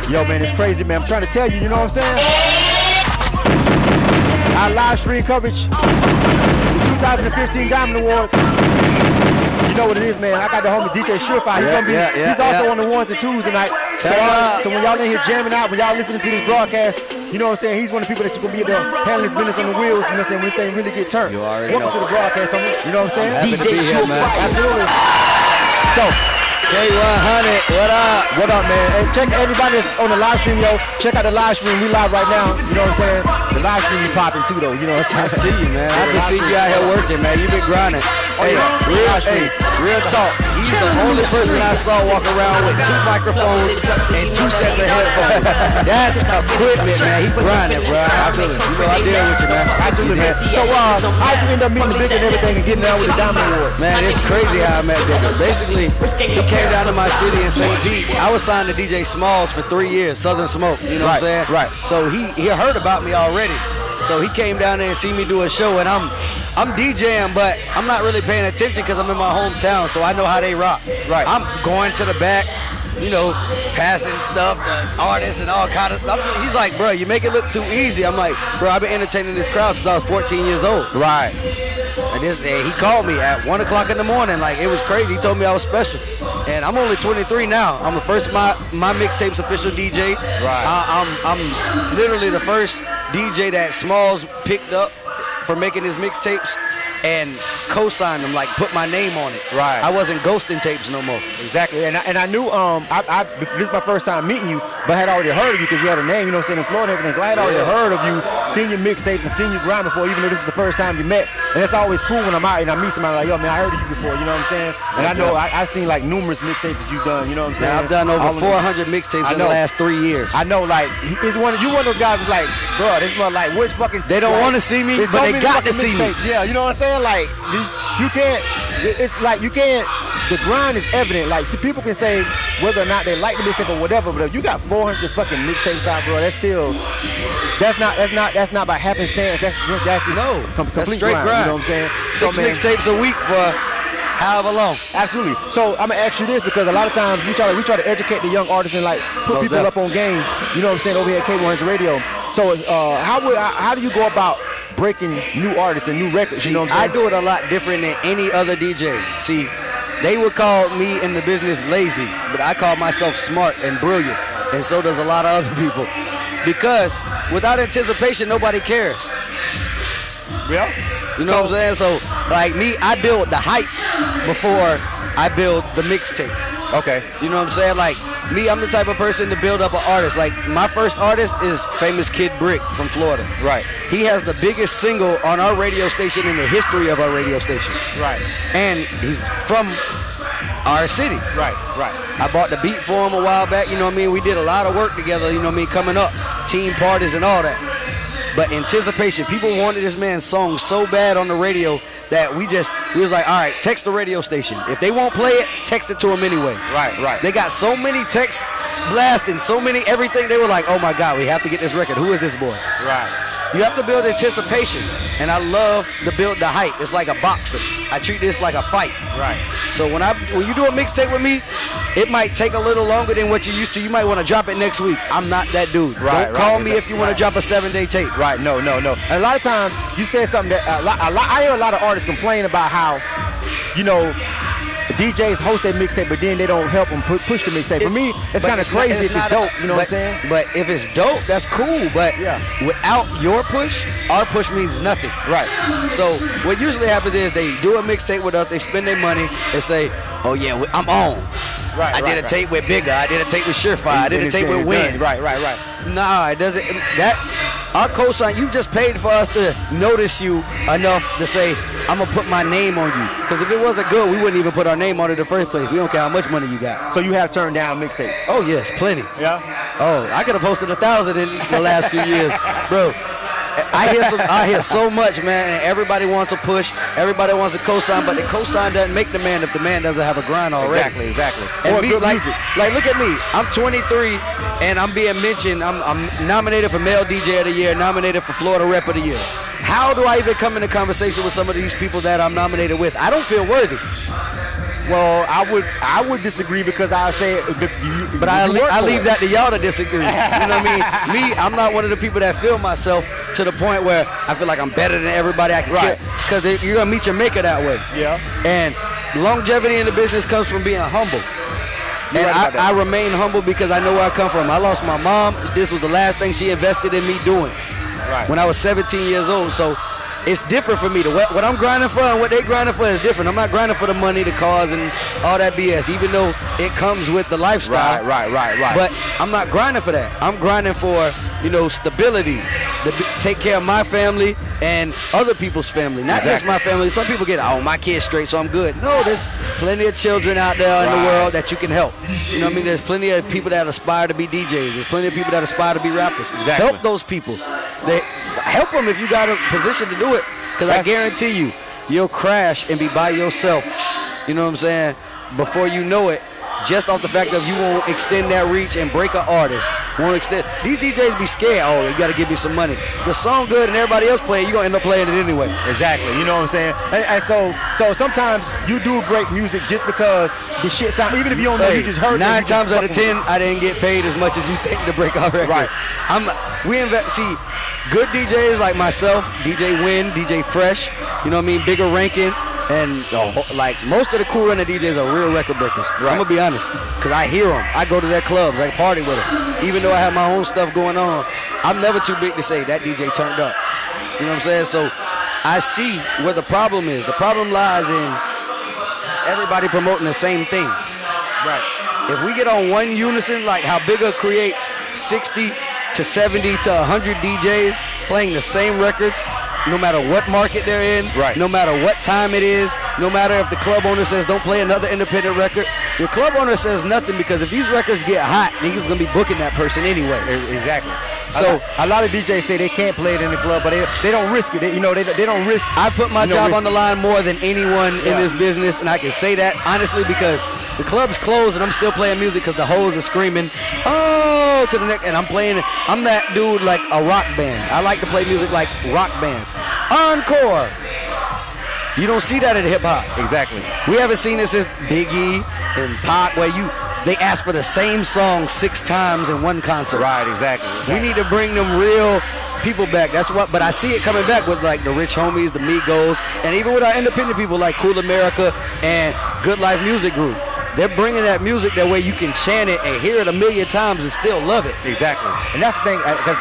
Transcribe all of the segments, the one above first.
Yo, man, it's crazy, man. I'm trying to tell you, you know what I'm saying? Our live stream coverage, the 2015 Diamond Awards. You know what it is, man. I got the homie DJ Shurefire. He's also on the 1s and 2s tonight. So when y'all in here jamming out, when y'all listening to this broadcast, you know what I'm saying? He's one of the people that you're going to be able to handle his business on the wheels, you know what I'm saying, when this thing really get turned. You already Welcome to the broadcast, homie. You know what I'm saying? DJ Shurefire. Absolutely. So, K100, what up? What up, man? Hey, check everybody that's on the live stream, yo. Check out the live stream. We live right now. You know what I'm saying? The live stream be popping too, though. You know what I'm saying? I see you, man. I can see you out here working, man. You been grinding. Real talk. He's the only person I saw walk around with 2 microphones and 2 sets of headphones. That's equipment, man. He grinding, bro. I deal with you, man. I do, man. So, how'd you end up meeting the Big and everything and getting down with the Diamond Awards? Man, it's crazy how I met Digger. Basically, he came down to my city in St. Pete. I was signed to DJ Smalls for 3 years, Southern Smoke. You know what I'm saying? Right. So he heard about me already. So he came down there and see me do a show, and I'm DJing, but I'm not really paying attention because I'm in my hometown, so I know how they rock. Right. I'm going to the back, you know, passing stuff to artists and all kind of stuff. He's like, bro, you make it look too easy. I'm like, bro, I've been entertaining this crowd since I was 14 years old. Right. And he called me at 1 o'clock in the morning. Like, it was crazy. He told me I was special. And I'm only 23 now. I'm the first my mixtape's official DJ. Right. I'm literally the first DJ that Smalls picked up for making his mixtapes and co-signed them, like put my name on it. Right. I wasn't ghosting tapes no more. Exactly. And I knew this is my first time meeting you, but I had already heard of you because you had a name, you know what I'm saying, in Florida and everything. So I had already heard of you, seen your mixtapes and seen you grind before, even though this is the first time you met. And it's always cool when I'm out and I meet somebody like, yo, man, I heard of you before, you know what I'm saying? And I know I've seen like numerous mixtapes that you've done, you know what I'm saying? Yeah, I've done over 400 mixtapes in the last 3 years. I know, like, you one of those guys that's like, bro, this one like, which fucking... They don't want to see me, but they got to see me. Yeah, you know what I'm saying? Like, you can't, it's like, you can't, the grind is evident. Like, see, people can say whether or not they like the mixtape or whatever, but if you got 400 fucking mixtapes out, bro, that's still, that's not by happenstance. That's complete straight grind. You know what I'm saying? 6 mixtapes a week for however long. Absolutely. So I'm gonna ask you this because a lot of times we try to educate the young artists and like put people up on game. You know what I'm saying? Over here at K100 Radio. So how do you go about breaking new artists and new records? See, you know what I'm saying? I do it a lot different than any other DJ. See, they would call me in the business lazy, but I call myself smart and brilliant, and so does a lot of other people. Because without anticipation, nobody cares. Yeah. You know what I'm saying? So, like me, I build the hype before I build the mixtape. Okay. You know what I'm saying? Like me, I'm the type of person to build up an artist. Like my first artist is famous Kid Brick from Florida. Right. He has the biggest single on our radio station in the history of our radio station. Right. And he's from our city. Right. I bought the beat for him a while back, you know what I mean? We did a lot of work together, you know what I mean, coming up, team parties and all that. But anticipation, people wanted this man's song so bad on the radio that we was like, all right, text the radio station. If they won't play it, text it to them anyway. Right. They got so many texts blasting, so many everything. They were like, oh my God, we have to get this record. Who is this boy? Right. You have to build anticipation, and I love to build the hype. It's like a boxer. I treat this like a fight. Right. So when you do a mixtape with me, it might take a little longer than what you used to. You might want to drop it next week. I'm not that dude. Don't call me if you want to drop a 7-day tape. Right. No. And a lot of times you said something that I hear a lot of artists complain about how, you know, DJs host their mixtape, but then they don't help them push the mixtape. For me, it's kind of crazy if it's dope, you know what I'm saying? But if it's dope, that's cool. But without your push, our push means nothing. Right. So what usually happens is they do a mixtape with us, they spend their money, and say, oh yeah, I'm on. Right. I did a tape with Bigger, I did a tape with Shurefire, I did a tape with Win. Right. Nah, it doesn't. Our cosign, you just paid for us to notice you enough to say, I'm going to put my name on you. Because if it wasn't good, we wouldn't even put our name on it in the first place. We don't care how much money you got. So you have turned down mixtapes? Oh, yes, plenty. Yeah? Oh, I could have posted 1,000 in the last few years. Bro, I hear so much, man, and everybody wants a push. Everybody wants a cosign, but the cosign doesn't make the man if the man doesn't have a grind already. Exactly. And me, like, look at me. I'm 23, and I'm being mentioned. I'm nominated for Male DJ of the Year, nominated for Florida Rep of the Year. How do I even come into conversation with some of these people that I'm nominated with? I don't feel worthy. Well, I would disagree because I say, but I leave that to y'all to disagree. You know what I mean? Me, I'm not one of the people that feel myself to the point where I feel like I'm better than everybody I can get, because you're gonna meet your maker that way. Yeah. And longevity in the business comes from being humble. And I remain humble because I know where I come from. I lost my mom. This was the last thing she invested in me doing when I was 17 years old. So it's different for me. What I'm grinding for and what they grinding for is different. I'm not grinding for the money, the cars, and all that BS, even though it comes with the lifestyle. Right. But I'm not grinding for that. I'm grinding for, stability, to take care of my family and other people's family, not just my family. Some people get, my kid's straight, so I'm good. No, there's plenty of children out there in the world that you can help. You know what I mean? There's plenty of people that aspire to be DJs. There's plenty of people that aspire to be rappers. Help those people. Help them if you got a position to do it, because I guarantee you, you'll crash and be by yourself. You know what I'm saying? Before you know it, just off the fact that you won't extend that reach and break an artist. These DJs be scared. Oh, you got to give me some money. The song good and everybody else play it, you're going to end up playing it anyway. Exactly. You know what I'm saying? And so sometimes you do great music just because the shit sound, even if you don't know, you just heard it. 9 times out of 10, I didn't get paid as much as you think to break our record. Right. See, good DJs like myself, DJ Win, DJ Fresh, you know what I mean, Bigger Rankin', and like most of the cool running DJs are real record breakers. Right. I'm gonna be honest, because I hear them. I go to their clubs, I party with them. Even though I have my own stuff going on, I'm never too big to say that DJ turned up. You know what I'm saying? So I see where the problem is. The problem lies in everybody promoting the same thing. Right. If we get on one unison, like how Bigger creates 60 to 70 to 100 DJs playing the same records, no matter what market they're in, no matter what time it is, no matter if the club owner says don't play another independent record. Your club owner says nothing, because if these records get hot, he's going to be booking that person anyway. Exactly. So a lot of DJs say they can't play it in the club, but they don't risk it. They don't risk. I put my job on the line more than anyone in this business, and I can say that honestly because the club's closed and I'm still playing music because the hoes are screaming, oh, to the next, and I'm playing it. I'm that dude like a rock band. I like to play music like rock bands. Encore. You don't see that in hip hop. Exactly. We haven't seen this since Biggie and Pac, where they ask for the same song 6 times in one concert. Right, exactly. We need to bring them real people back. That's what, but I see it coming back with like the Rich Homies, the Migos, and even with our independent people like Cool America and Good Life Music Group. They're bringing that music that way you can chant it and hear it 1,000,000 times and still love it. Exactly. And that's the thing, because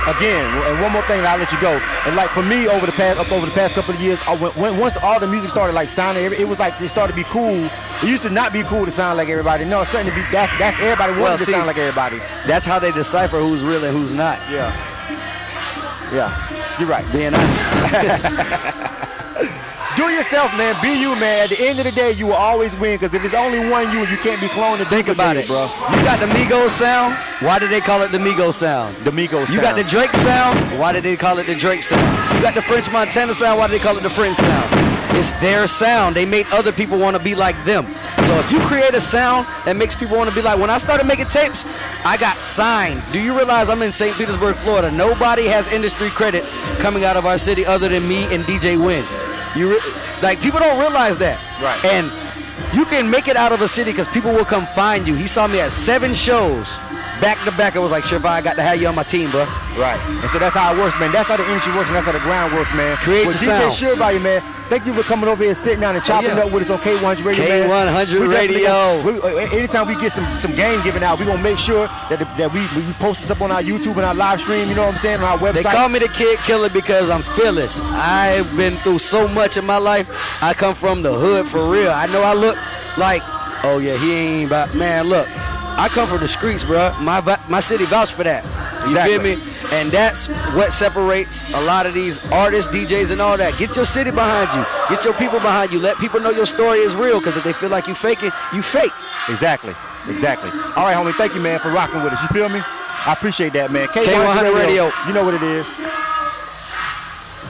again, and one more thing, and I'll let you go. And like for me, over the past couple of years, once all the music started like sounding, it was like it started to be cool. It used to not be cool to sound like everybody. No, it's starting to be that's everybody wanted to sound like everybody. That's how they decipher who's real and who's not. Yeah. Yeah. You're right. Being honest. Do yourself, man. Be you, man. At the end of the day, you will always win, because if it's only one you can't be cloned to think about it, bro. You got the Migos sound. Why did they call it the Migos sound? The Migos sound. You got the Drake sound. Why did they call it the Drake sound? You got the French Montana sound. Why did they call it the French sound? It's their sound. They made other people want to be like them. So if you create a sound that makes people want to be like, when I started making tapes, I got signed. Do you realize I'm in St. Petersburg, Florida? Nobody has industry credits coming out of our city other than me and DJ Win. People don't realize that. Right. And you can make it out of a city because people will come find you. He saw me at 7 shows back to back. It was like, Shurefire, I got to have you on my team, bro. Right. And so that's how it works, man. That's how the industry works, and that's how the ground works, man. Create your sound. DJ Shurefire, man. Thank you for coming over here, sitting down and chopping up with us on K100 Radio, K100 Radio. Anytime we get some game given out, we're going to make sure that we post this up on our YouTube and our live stream, you know what I'm saying, on our website. They call me the Kid Killer because I'm fearless. I've been through so much in my life. I come from the hood for real. I know I look like, oh yeah, he ain't about, man, look. I come from the streets, bro. My city vouched for that. You feel me? And that's what separates a lot of these artists, DJs, and all that. Get your city behind you. Get your people behind you. Let people know your story is real, because if they feel like you faking, you fake. Exactly. All right, homie. Thank you, man, for rocking with us. You feel me? I appreciate that, man. K100 Radio. You know what it is.